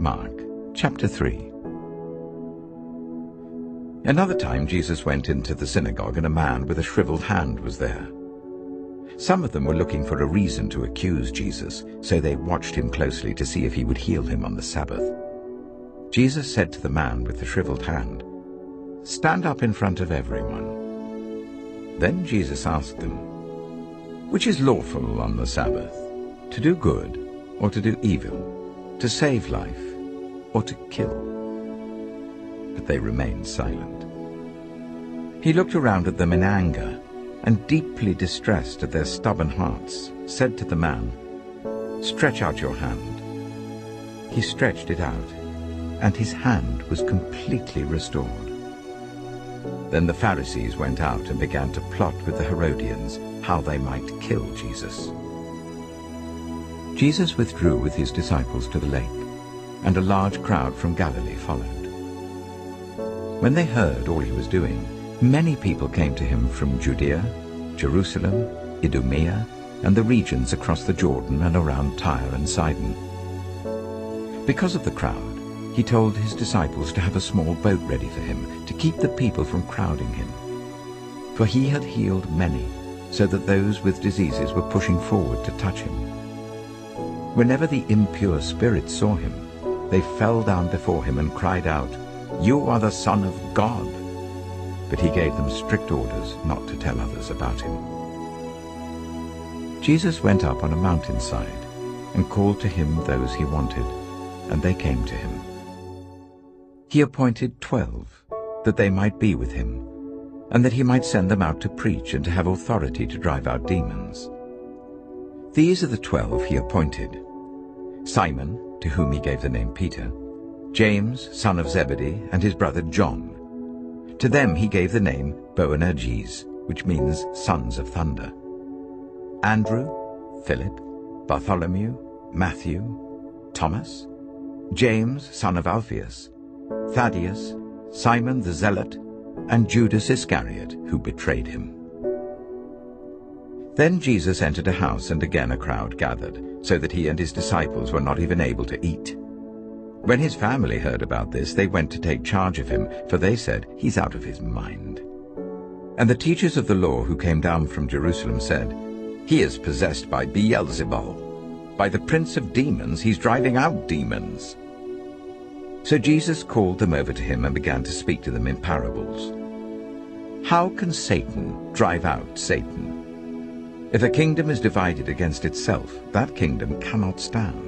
Mark chapter 3. Another time Jesus went into the synagogue, and a man with a shriveled hand was there. Some of them were looking for a reason to accuse Jesus, so they watched him closely to see if he would heal him on the Sabbath. Jesus said to the man with the shriveled hand, "Stand up in front of everyone." Then Jesus asked them, "Which is lawful on the Sabbath, to do good or to do evil, to save life or to kill?" But they remained silent. He looked around at them in anger, and deeply distressed at their stubborn hearts, said to the man, "Stretch out your hand." He stretched it out, and his hand was completely restored. Then the Pharisees went out and began to plot with the Herodians how they might kill Jesus. Jesus withdrew with his disciples to the lake, and a large crowd from Galilee followed. When they heard all he was doing, many people came to him from Judea, Jerusalem, Idumea, and the regions across the Jordan and around Tyre and Sidon. Because of the crowd, he told his disciples to have a small boat ready for him to keep the people from crowding him. For he had healed many, so that those with diseases were pushing forward to touch him. Whenever the impure spirits saw him, they fell down before him and cried out, "You are the Son of God." But he gave them strict orders not to tell others about him. Jesus went up on a mountainside and called to him those he wanted, and they came to him. He appointed 12, that they might be with him, and that he might send them out to preach and to have authority to drive out demons. These are the 12 he appointed: Simon, to whom he gave the name Peter, James, son of Zebedee, and his brother John. To them he gave the name Boanerges, which means sons of thunder. Andrew, Philip, Bartholomew, Matthew, Thomas, James, son of Alphaeus, Thaddeus, Simon the Zealot, and Judas Iscariot, who betrayed him. Then Jesus entered a house, and again a crowd gathered, so that he and his disciples were not even able to eat. When his family heard about this, they went to take charge of him, for they said, "He's out of his mind." And the teachers of the law who came down from Jerusalem said, "He is possessed by Beelzebul. By the prince of demons he's driving out demons." So Jesus called them over to him and began to speak to them in parables. "How can Satan drive out Satan? If a kingdom is divided against itself, that kingdom cannot stand.